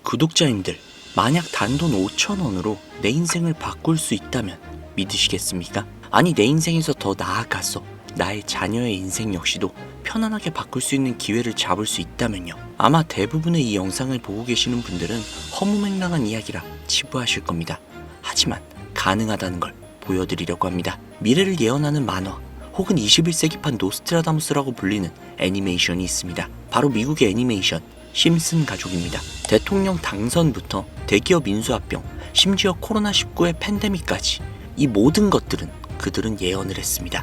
구독자님들, 만약 단돈 5,000원으로 내 인생을 바꿀 수 있다면 믿으시겠습니까? 아니, 내 인생에서 더 나아가서 나의 자녀의 인생 역시도 편안하게 바꿀 수 있는 기회를 잡을 수 있다면요. 아마 대부분의 이 영상을 보고 계시는 분들은 허무맹랑한 이야기라 치부하실 겁니다. 하지만 가능하다는 걸 보여드리려고 합니다. 미래를 예언하는 만화 혹은 21세기판 노스트라다무스라고 불리는 애니메이션이 있습니다. 바로 미국의 애니메이션 심슨 가족입니다. 대통령 당선부터 대기업 인수합병, 심지어 코로나19의 팬데믹까지 이 모든 것들은 그들은 예언을 했습니다.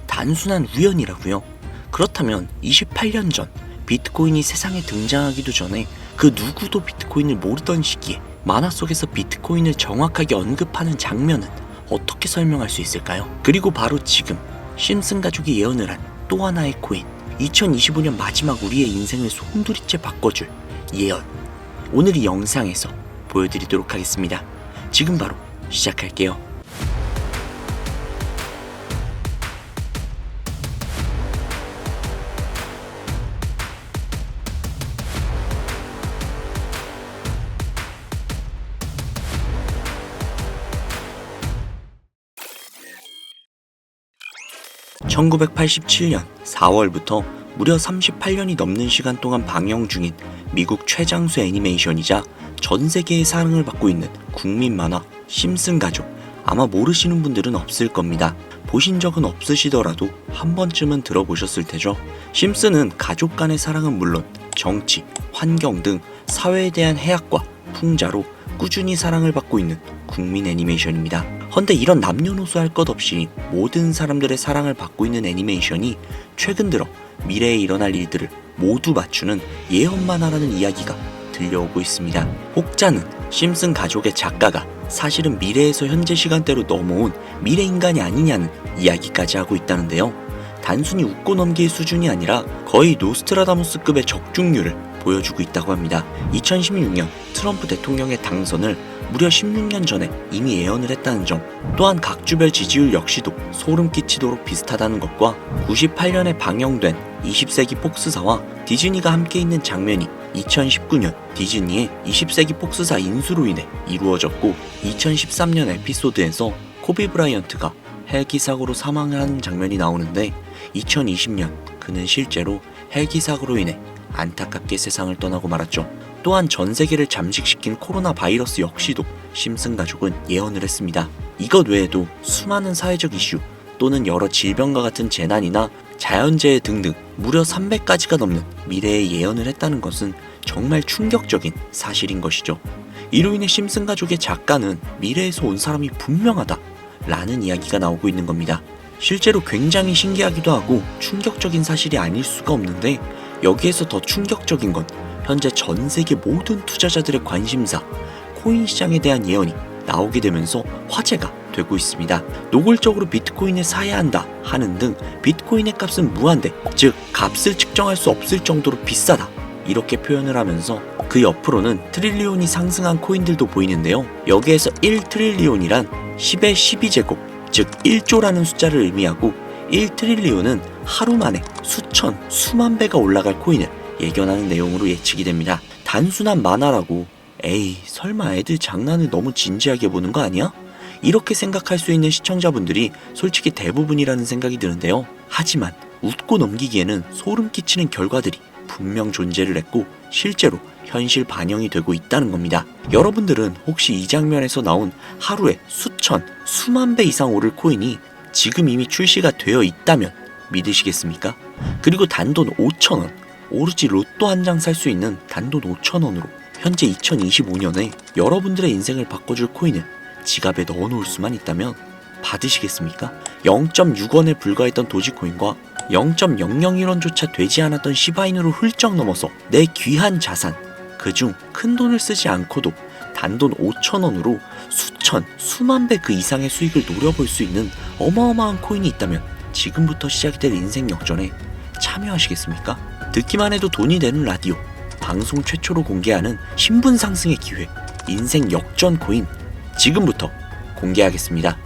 단순한 우연이라고요? 그렇다면 28년 전 비트코인이 세상에 등장하기도 전에 그 누구도 비트코인을 모르던 시기에 만화 속에서 비트코인을 정확하게 언급하는 장면은 어떻게 설명할 수 있을까요? 그리고 바로 지금 심슨 가족이 예언을 한 또 하나의 코인, 2025년 마지막 우리의 인생을 송두리째 바꿔줄 예언, 오늘 이 영상에서 보여드리도록 하겠습니다. 지금 바로 시작할게요. (1987년 4월부터) 무려 38년이 넘는 시간 동안 방영 중인 미국 최장수 애니메이션이자 전 세계의 사랑을 받고 있는 국민 만화 심슨 가족. 아마 모르시는 분들은 없을 겁니다. 보신 적은 없으시더라도 한 번쯤은 들어보셨을 테죠. 심슨은 가족 간의 사랑은 물론 정치, 환경 등 사회에 대한 해악과 풍자로 꾸준히 사랑을 받고 있는 국민 애니메이션입니다. 헌데 이런 남녀노소 할 것 없이 모든 사람들의 사랑을 받고 있는 애니메이션이 최근 들어 미래에 일어날 일들을 모두 맞추는 예언 만화라는 이야기가 들려오고 있습니다. 혹자는 심슨 가족의 작가가 사실은 미래에서 현재 시간대로 넘어온 미래인간이 아니냐는 이야기까지 하고 있다는데요. 단순히 웃고 넘길 수준이 아니라 거의 노스트라다무스급의 적중률을 보여주고 있다고 합니다. 2016년 트럼프 대통령의 당선을 무려 16년 전에 이미 예언을 했다는 점, 또한 각주별 지지율 역시도 소름 끼치도록 비슷하다는 것과 98년에 방영된 20세기 폭스사와 디즈니가 함께 있는 장면이 2019년 디즈니의 20세기 폭스사 인수로 인해 이루어졌고, 2013년 에피소드에서 코비 브라이언트가 헬기 사고로 사망을 하는 장면이 나오는데, 2020년 그는 실제로 헬기 사고로 인해 안타깝게 세상을 떠나고 말았죠. 또한 전 세계를 잠식시킨 코로나 바이러스 역시도 심슨 가족은 예언을 했습니다. 이것 외에도 수많은 사회적 이슈 또는 여러 질병과 같은 재난이나 자연재해 등등 무려 300가지가 넘는 미래의 예언을 했다는 것은 정말 충격적인 사실인 것이죠. 이로 인해 심슨 가족의 작가는 미래에서 온 사람이 분명하다 라는 이야기가 나오고 있는 겁니다. 실제로 굉장히 신기하기도 하고 충격적인 사실이 아닐 수가 없는데, 여기에서 더 충격적인 건 현재 전 세계 모든 투자자들의 관심사, 코인 시장에 대한 예언이 나오게 되면서 화제가 되고 있습니다. 노골적으로 비트코인을 사야 한다 하는 등 비트코인의 값은 무한대, 즉 값을 측정할 수 없을 정도로 비싸다, 이렇게 표현을 하면서 그 옆으로는 트릴리온이 상승한 코인들도 보이는데요. 여기에서 1트릴리온이란 10의 12제곱, 즉 1조라는 숫자를 의미하고, 1트릴리온은 하루 만에 수천, 수만 배가 올라갈 코인을 예견하는 내용으로 예측이 됩니다. 단순한 만화라고 에이 설마 애들 장난을 너무 진지하게 보는 거 아니야? 이렇게 생각할 수 있는 시청자분들이 솔직히 대부분이라는 생각이 드는데요. 하지만 웃고 넘기기에는 소름 끼치는 결과들이 분명 존재를 했고 실제로 현실 반영이 되고 있다는 겁니다. 여러분들은 혹시 이 장면에서 나온 하루에 수천, 수만 배 이상 오를 코인이 지금 이미 출시가 되어 있다면 믿으시겠습니까? 그리고 단돈 5,000원, 오로지 로또 한 장 살 수 있는 단돈 5,000원으로 현재 2025년에 여러분들의 인생을 바꿔줄 코인을 지갑에 넣어놓을 수만 있다면 받으시겠습니까? 0.6원에 불과했던 도지코인과 0.001원조차 되지 않았던 시바인으로 훌쩍 넘어서 내 귀한 자산, 그중 큰 돈을 쓰지 않고도 단돈 5,000원으로 수천, 수만 배 그 이상의 수익을 노려볼 수 있는 어마어마한 코인이 있다면 지금부터 시작이 될 인생 역전에 참여하시겠습니까? 듣기만 해도 돈이 되는 라디오, 방송 최초로 공개하는 신분 상승의 기회, 인생 역전 코인, 지금부터 공개하겠습니다.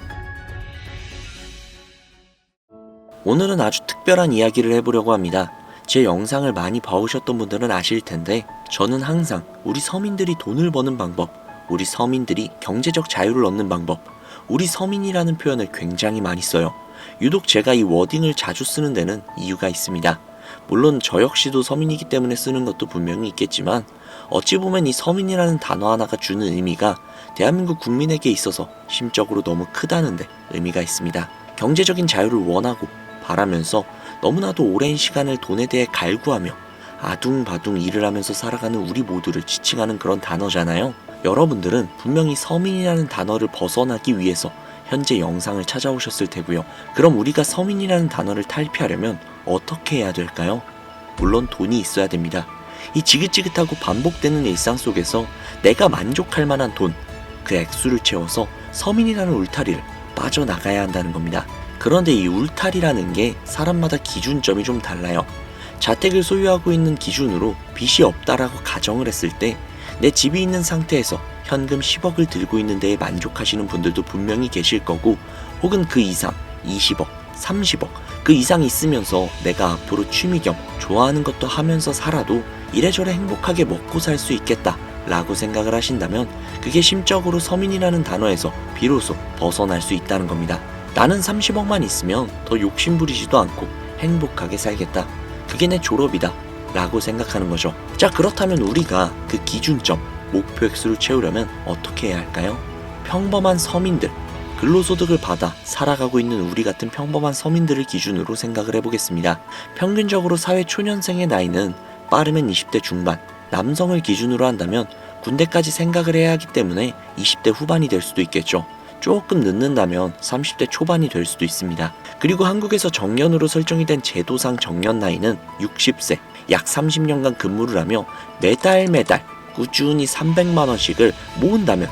오늘은 아주 특별한 이야기를 해보려고 합니다. 제 영상을 많이 봐오셨던 분들은 아실 텐데 저는 항상 우리 서민들이 돈을 버는 방법, 우리 서민들이 경제적 자유를 얻는 방법, 우리 서민이라는 표현을 굉장히 많이 써요. 유독 제가 이 워딩을 자주 쓰는 데는 이유가 있습니다. 물론 저 역시도 서민이기 때문에 쓰는 것도 분명히 있겠지만 어찌 보면 이 서민이라는 단어 하나가 주는 의미가 대한민국 국민에게 있어서 심적으로 너무 크다는데 의미가 있습니다. 경제적인 자유를 원하고 바라면서 너무나도 오랜 시간을 돈에 대해 갈구하며 아둥바둥 일을 하면서 살아가는 우리 모두를 지칭하는 그런 단어잖아요. 여러분들은 분명히 서민이라는 단어를 벗어나기 위해서 현재 영상을 찾아오셨을 테고요. 그럼 우리가 서민이라는 단어를 탈피하려면 어떻게 해야 될까요? 물론 돈이 있어야 됩니다. 이 지긋지긋하고 반복되는 일상 속에서 내가 만족할 만한 돈, 그 액수를 채워서 서민이라는 울타리를 빠져나가야 한다는 겁니다. 그런데 이 울타리라는 게 사람마다 기준점이 좀 달라요. 자택을 소유하고 있는 기준으로 빚이 없다라고 가정을 했을 때 내 집이 있는 상태에서 현금 10억을 들고 있는 데에 만족하시는 분들도 분명히 계실 거고, 혹은 그 이상 20억, 30억 그 이상 있으면서 내가 앞으로 취미 겸 좋아하는 것도 하면서 살아도 이래저래 행복하게 먹고 살 수 있겠다 라고 생각을 하신다면 그게 심적으로 서민이라는 단어에서 비로소 벗어날 수 있다는 겁니다. 나는 30억만 있으면 더 욕심부리지도 않고 행복하게 살겠다, 그게 내 졸업이다 라고 생각하는 거죠. 자, 그렇다면 우리가 그 기준점, 목표 액수를 채우려면 어떻게 해야 할까요? 평범한 서민들, 근로소득을 받아 살아가고 있는 우리 같은 평범한 서민들을 기준으로 생각을 해보겠습니다. 평균적으로 사회 초년생의 나이는 빠르면 20대 중반, 남성을 기준으로 한다면 군대까지 생각을 해야 하기 때문에 20대 후반이 될 수도 있겠죠. 조금 늦는다면 30대 초반이 될 수도 있습니다. 그리고 한국에서 정년으로 설정이 된 제도상 정년 나이는 60세, 약 30년간 근무를 하며 매달 꾸준히 300만원씩을 모은다면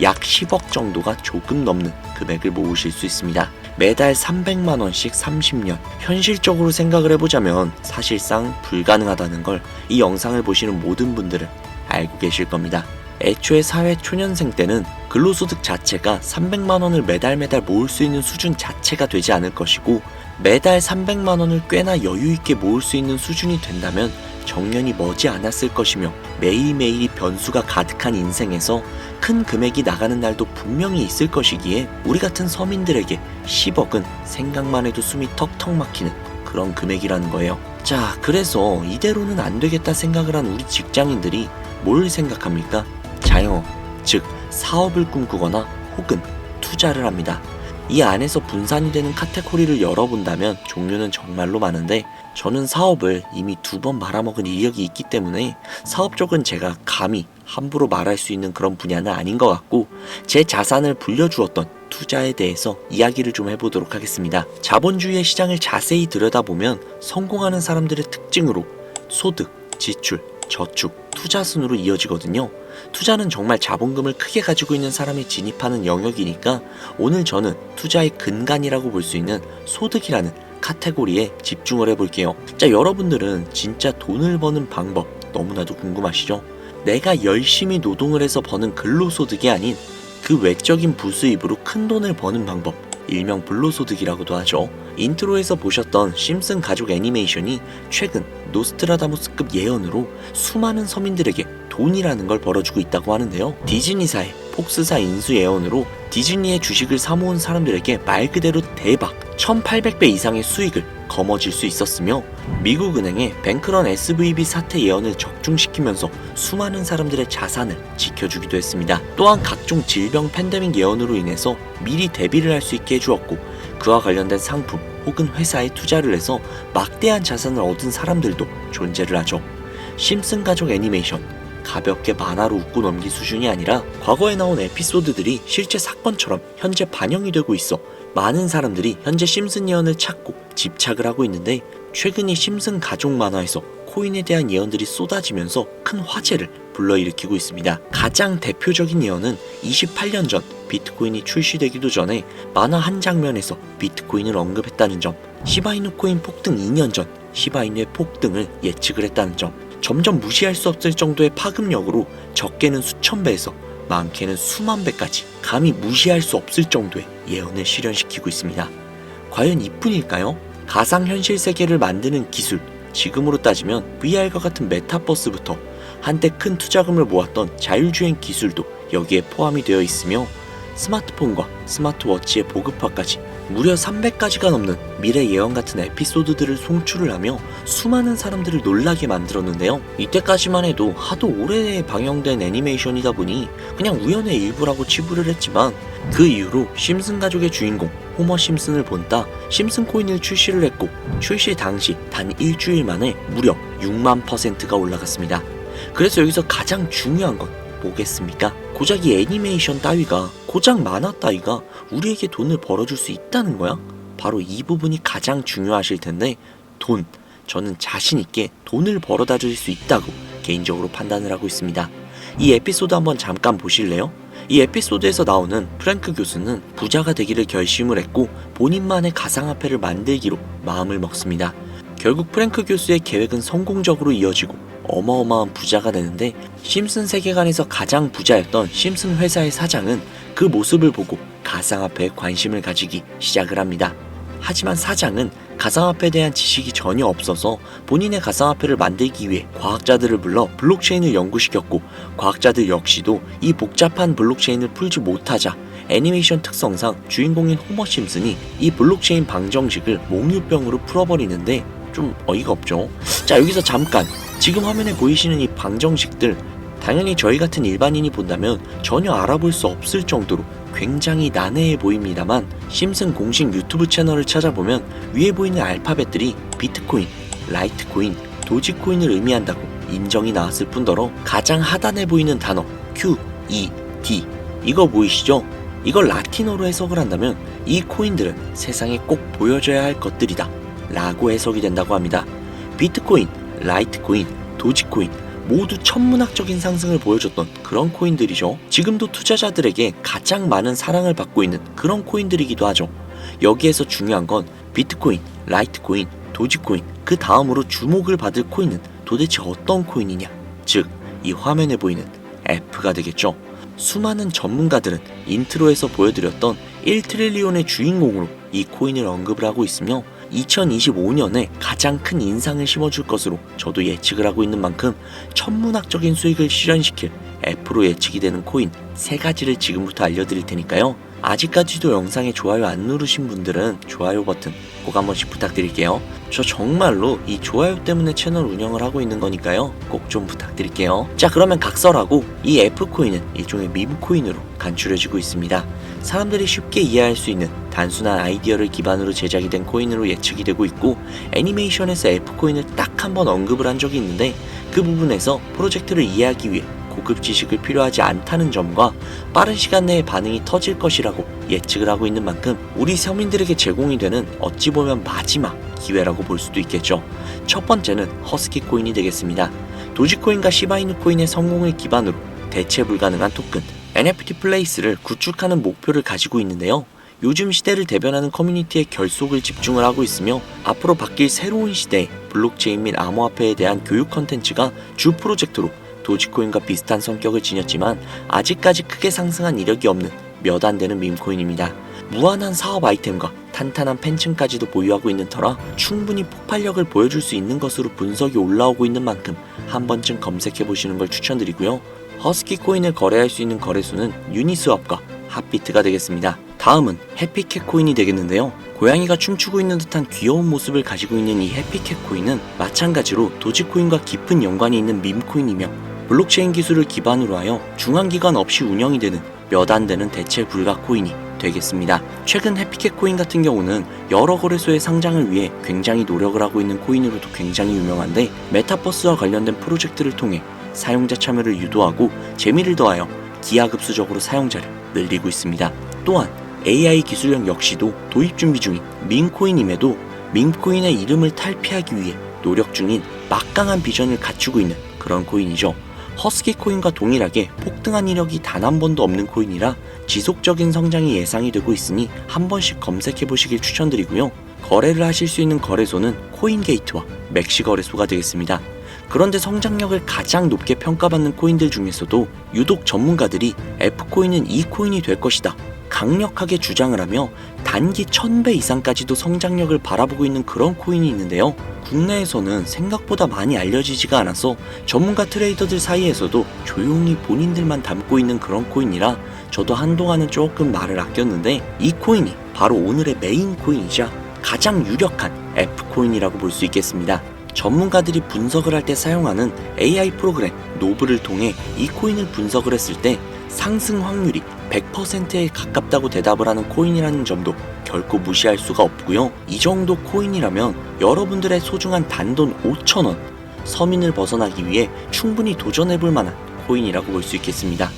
약 10억 정도가 조금 넘는 금액을 모으실 수 있습니다. 매달 300만원씩 30년. 현실적으로 생각을 해보자면 사실상 불가능하다는 걸 이 영상을 보시는 모든 분들은 알고 계실 겁니다. 애초에 사회 초년생 때는 근로소득 자체가 300만원을 매달 모을 수 있는 수준 자체가 되지 않을 것이고, 매달 300만원을 꽤나 여유있게 모을 수 있는 수준이 된다면 정년이 머지 않았을 것이며, 매일매일이 변수가 가득한 인생에서 큰 금액이 나가는 날도 분명히 있을 것이기에 우리 같은 서민들에게 10억은 생각만 해도 숨이 턱턱 막히는 그런 금액이라는 거예요. 자, 그래서 이대로는 안 되겠다 생각을 한 우리 직장인들이 뭘 생각합니까? 자영업, 즉 사업을 꿈꾸거나 혹은 투자를 합니다. 이 안에서 분산이 되는 카테고리를 열어본다면 종류는 정말로 많은데, 저는 사업을 이미 2번 말아먹은 이력이 있기 때문에 사업 쪽은 제가 감히 함부로 말할 수 있는 그런 분야는 아닌 것 같고, 제 자산을 불려주었던 투자에 대해서 이야기를 좀 해보도록 하겠습니다. 자본주의의 시장을 자세히 들여다보면 성공하는 사람들의 특징으로 소득, 지출, 저축, 투자 순으로 이어지거든요. 투자는 정말 자본금을 크게 가지고 있는 사람이 진입하는 영역이니까 오늘 저는 투자의 근간이라고 볼 수 있는 소득이라는 카테고리에 집중을 해볼게요. 자, 여러분들은 진짜 돈을 버는 방법 너무나도 궁금하시죠? 내가 열심히 노동을 해서 버는 근로소득이 아닌 그 외적인 부수입으로 큰 돈을 버는 방법, 일명 불로소득이라고도 하죠. 인트로에서 보셨던 심슨 가족 애니메이션이 최근 노스트라다무스급 예언으로 수많은 서민들에게 돈이라는 걸 벌어주고 있다고 하는데요. 디즈니사의 폭스사 인수 예언으로 디즈니의 주식을 사모은 사람들에게 말 그대로 대박 1800배 이상의 수익을 거머쥘 수 있었으며, 미국은행의 뱅크런 SVB 사태 예언을 적중시키면서 수많은 사람들의 자산을 지켜주기도 했습니다. 또한 각종 질병 팬데믹 예언으로 인해서 미리 대비를 할 수 있게 해주었고, 그와 관련된 상품 혹은 회사에 투자를 해서 막대한 자산을 얻은 사람들도 존재를 하죠. 심슨 가족 애니메이션, 가볍게 만화로 웃고 넘긴 수준이 아니라 과거에 나온 에피소드들이 실제 사건처럼 현재 반영이 되고 있어 많은 사람들이 현재 심슨 예언을 찾고 집착을 하고 있는데, 최근 이 심슨 가족 만화에서 코인에 대한 예언들이 쏟아지면서 큰 화제를 불러일으키고 있습니다. 가장 대표적인 예언은 28년 전 비트코인이 출시되기도 전에 만화 한 장면에서 비트코인을 언급했다는 점, 시바이누 코인 폭등 2년 전 시바이누의 폭등을 예측을 했다는 점, 점점 무시할 수 없을 정도의 파급력으로 적게는 수천 배에서 많게는 수만 배까지 감히 무시할 수 없을 정도의 예언을 실현시키고 있습니다. 과연 이뿐일까요? 가상현실 세계를 만드는 기술, 지금으로 따지면 VR과 같은 메타버스부터 한때 큰 투자금을 모았던 자율주행 기술도 여기에 포함이 되어 있으며 스마트폰과 스마트워치의 보급화까지 무려 300가지가 넘는 미래 예언 같은 에피소드들을 송출을 하며 수많은 사람들을 놀라게 만들었는데요. 이때까지만 해도 하도 오래 방영된 애니메이션이다 보니 그냥 우연의 일부라고 치부를 했지만 그 이후로 심슨 가족의 주인공 호머 심슨을 본따 심슨 코인을 출시를 했고 출시 당시 단 일주일 만에 무려 6만%가 올라갔습니다. 그래서 여기서 가장 중요한 건 뭐겠습니까? 고작 이 애니메이션 따위가, 고작 만화 따위가 우리에게 돈을 벌어줄 수 있다는 거야? 바로 이 부분이 가장 중요하실 텐데, 돈. 저는 자신있게 돈을 벌어다 줄 수 있다고 개인적으로 판단을 하고 있습니다. 이 에피소드 한번 잠깐 보실래요? 이 에피소드에서 나오는 프랭크 교수는 부자가 되기를 결심을 했고 본인만의 가상화폐를 만들기로 마음을 먹습니다. 결국 프랭크 교수의 계획은 성공적으로 이어지고 어마어마한 부자가 되는데, 심슨 세계관에서 가장 부자였던 심슨 회사의 사장은 그 모습을 보고 가상화폐에 관심을 가지기 시작을 합니다. 하지만 사장은 가상화폐에 대한 지식이 전혀 없어서 본인의 가상화폐를 만들기 위해 과학자들을 불러 블록체인을 연구시켰고, 과학자들 역시도 이 복잡한 블록체인을 풀지 못하자 애니메이션 특성상 주인공인 호머 심슨이 이 블록체인 방정식을 몽유병으로 풀어버리는데 좀 어이가 없죠. 자, 여기서 잠깐, 지금 화면에 보이시는 이 방정식들, 당연히 저희 같은 일반인이 본다면 전혀 알아볼 수 없을 정도로 굉장히 난해해 보입니다만, 심슨 공식 유튜브 채널을 찾아보면 위에 보이는 알파벳들이 비트코인, 라이트코인, 도지코인을 의미한다고 인정이 나왔을 뿐더러 가장 하단에 보이는 단어 Q, E, D, 이거 보이시죠? 이걸 라틴어로 해석을 한다면 이 코인들은 세상에 꼭 보여줘야 할 것들이다 라고 해석이 된다고 합니다. 비트코인, 라이트코인, 도지코인 모두 천문학적인 상승을 보여줬던 그런 코인들이죠. 지금도 투자자들에게 가장 많은 사랑을 받고 있는 그런 코인들이기도 하죠. 여기에서 중요한 건 비트코인, 라이트코인, 도지코인, 그 다음으로 주목을 받을 코인은 도대체 어떤 코인이냐, 즉 이 화면에 보이는 F가 되겠죠. 수많은 전문가들은 인트로에서 보여드렸던 1트릴리온의 주인공으로 이 코인을 언급을 하고 있으며 2025년에 가장 큰 인상을 심어줄 것으로 저도 예측을 하고 있는 만큼 천문학적인 수익을 실현시킬 F로 예측이 되는 코인 3가지를 지금부터 알려드릴 테니까요. 아직까지도 영상에 좋아요 안 누르신 분들은 좋아요 버튼 꼭 한 번씩 부탁드릴게요. 저 정말로 이 좋아요 때문에 채널 운영을 하고 있는 거니까요. 꼭 좀 부탁드릴게요. 자, 그러면 각설하고 이 F코인은 일종의 밈코인으로 간추려지고 있습니다. 사람들이 쉽게 이해할 수 있는 단순한 아이디어를 기반으로 제작이 된 코인으로 예측이 되고 있고, 애니메이션에서 F코인을 딱 한 번 언급을 한 적이 있는데 그 부분에서 프로젝트를 이해하기 위해 고급 지식을 필요하지 않다는 점과 빠른 시간 내에 반응이 터질 것이라고 예측을 하고 있는 만큼 우리 서민들에게 제공이 되는 어찌 보면 마지막 기회라고 볼 수도 있겠죠. 첫 번째는 허스키 코인이 되겠습니다. 도지코인과 시바이누 코인의 성공을 기반으로 대체 불가능한 토큰 NFT 플레이스를 구축하는 목표를 가지고 있는데요. 요즘 시대를 대변하는 커뮤니티의 결속을 집중을 하고 있으며 앞으로 바뀔 새로운 시대의 블록체인 및 암호화폐에 대한 교육 컨텐츠가 주 프로젝트로 도지코인과 비슷한 성격을 지녔지만 아직까지 크게 상승한 이력이 없는 몇 안 되는 밈코인입니다. 무한한 사업 아이템과 탄탄한 팬층까지도 보유하고 있는 터라 충분히 폭발력을 보여줄 수 있는 것으로 분석이 올라오고 있는 만큼 한 번쯤 검색해보시는 걸 추천드리고요. 허스키 코인을 거래할 수 있는 거래소는 유니스왑과 핫비트가 되겠습니다. 다음은 해피캣 코인이 되겠는데요. 고양이가 춤추고 있는 듯한 귀여운 모습을 가지고 있는 이 해피캣 코인은 마찬가지로 도지코인과 깊은 연관이 있는 밈코인이며 블록체인 기술을 기반으로 하여 중앙기관 없이 운영이 되는 몇 안 되는 대체 불가 코인이 되겠습니다. 최근 해피캣 코인 같은 경우는 여러 거래소의 상장을 위해 굉장히 노력을 하고 있는 코인으로도 굉장히 유명한데, 메타버스와 관련된 프로젝트를 통해 사용자 참여를 유도하고 재미를 더하여 기하급수적으로 사용자를 늘리고 있습니다. 또한 AI 기술력 역시도 도입 준비 중인 밈코인임에도 밈코인의 이름을 탈피하기 위해 노력 중인 막강한 비전을 갖추고 있는 그런 코인이죠. 허스키 코인과 동일하게 폭등한 이력이 단 한 번도 없는 코인이라 지속적인 성장이 예상이 되고 있으니 한 번씩 검색해 보시길 추천드리고요. 거래를 하실 수 있는 거래소는 코인게이트와 맥시 거래소가 되겠습니다. 그런데 성장력을 가장 높게 평가받는 코인들 중에서도 유독 전문가들이 F코인은 이 코인이 될 것이다 강력하게 주장을 하며 단기 1000배 이상까지도 성장력을 바라보고 있는 그런 코인이 있는데요. 국내에서는 생각보다 많이 알려지지가 않아서 전문가 트레이더들 사이에서도 조용히 본인들만 담고 있는 그런 코인이라 저도 한동안은 조금 말을 아꼈는데, 이 코인이 바로 오늘의 메인 코인이자 가장 유력한 F코인이라고 볼 수 있겠습니다. 전문가들이 분석을 할 때 사용하는 AI 프로그램 노브를 통해 이 코인을 분석을 했을 때 상승 확률이 100%에 가깝다고 대답을 하는 코인이라는 점도 결코 무시할 수가 없고요. 이 정도 코인이라면 여러분들의 소중한 단돈 5,000원, 서민을 벗어나기 위해 충분히 도전해볼 만한 코인이라고 볼 수 있겠습니다.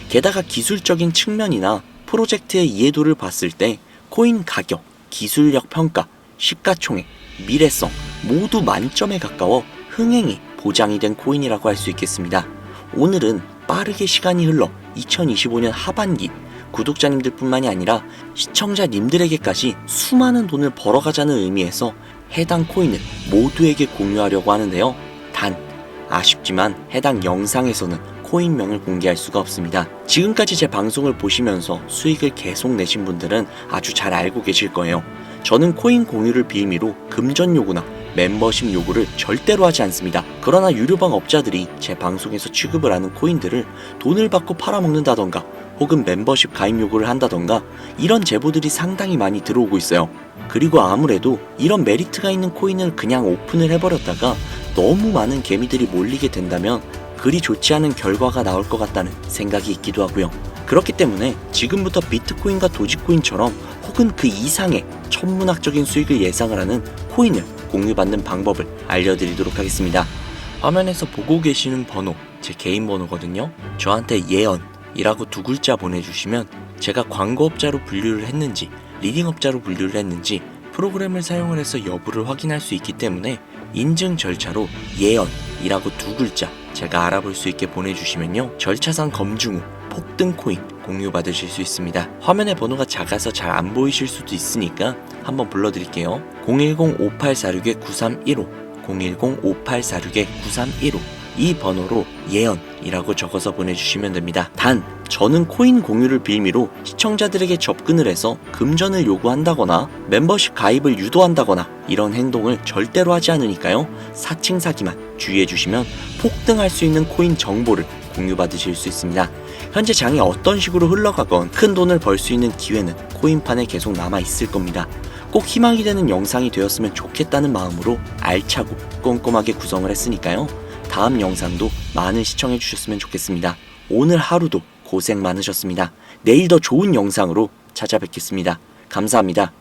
게다가 기술적인 측면이나 프로젝트의 이해도를 봤을 때 코인 가격, 기술력 평가, 시가총액, 미래성 모두 만점에 가까워 흥행이 보장이 된 코인이라고 할 수 있겠습니다. 오늘은 빠르게 시간이 흘러 2025년 하반기 구독자님들 뿐만이 아니라 시청자님들에게까지 수많은 돈을 벌어가자는 의미에서 해당 코인을 모두에게 공유하려고 하는데요. 단 아쉽지만 해당 영상에서는 코인명을 공개할 수가 없습니다. 지금까지 제 방송을 보시면서 수익을 계속 내신 분들은 아주 잘 알고 계실 거예요. 저는 코인 공유를 빌미로 금전 요구나 멤버십 요구를 절대로 하지 않습니다. 그러나 유료방 업자들이 제 방송에서 취급을 하는 코인들을 돈을 받고 팔아먹는다던가 혹은 멤버십 가입 요구를 한다던가 이런 제보들이 상당히 많이 들어오고 있어요. 그리고 아무래도 이런 메리트가 있는 코인을 그냥 오픈을 해버렸다가 너무 많은 개미들이 몰리게 된다면 그리 좋지 않은 결과가 나올 것 같다는 생각이 있기도 하고요. 그렇기 때문에 지금부터 비트코인과 도지코인처럼 혹은 그 이상의 천문학적인 수익을 예상을 하는 코인을 공유받는 방법을 알려드리도록 하겠습니다. 화면에서 보고 계시는 번호, 제 개인 번호거든요. 저한테 예언이라고 2글자 보내주시면 제가 광고업자로 분류를 했는지 리딩업자로 분류를 했는지 프로그램을 사용을 해서 여부를 확인할 수 있기 때문에 인증 절차로 예언이라고 2글자 제가 알아볼 수 있게 보내주시면요, 절차상 검증 후 폭등 코인 공유받으실 수 있습니다. 화면에 번호가 작아서 잘 안 보이실 수도 있으니까 한번 불러드릴게요. 010-5846-9315 010-5846-9315 이 번호로 예언이라고 적어서 보내주시면 됩니다. 단 저는 코인 공유를 빌미로 시청자들에게 접근을 해서 금전을 요구한다거나 멤버십 가입을 유도한다거나 이런 행동을 절대로 하지 않으니까요, 사칭 사기만 주의해 주시면 폭등할 수 있는 코인 정보를 공유받으실 수 있습니다. 현재 장이 어떤 식으로 흘러가건 큰 돈을 벌 수 있는 기회는 코인판에 계속 남아 있을 겁니다. 꼭 희망이 되는 영상이 되었으면 좋겠다는 마음으로 알차고 꼼꼼하게 구성을 했으니까요, 다음 영상도 많은 시청해 주셨으면 좋겠습니다. 오늘 하루도 고생 많으셨습니다. 내일 더 좋은 영상으로 찾아뵙겠습니다. 감사합니다.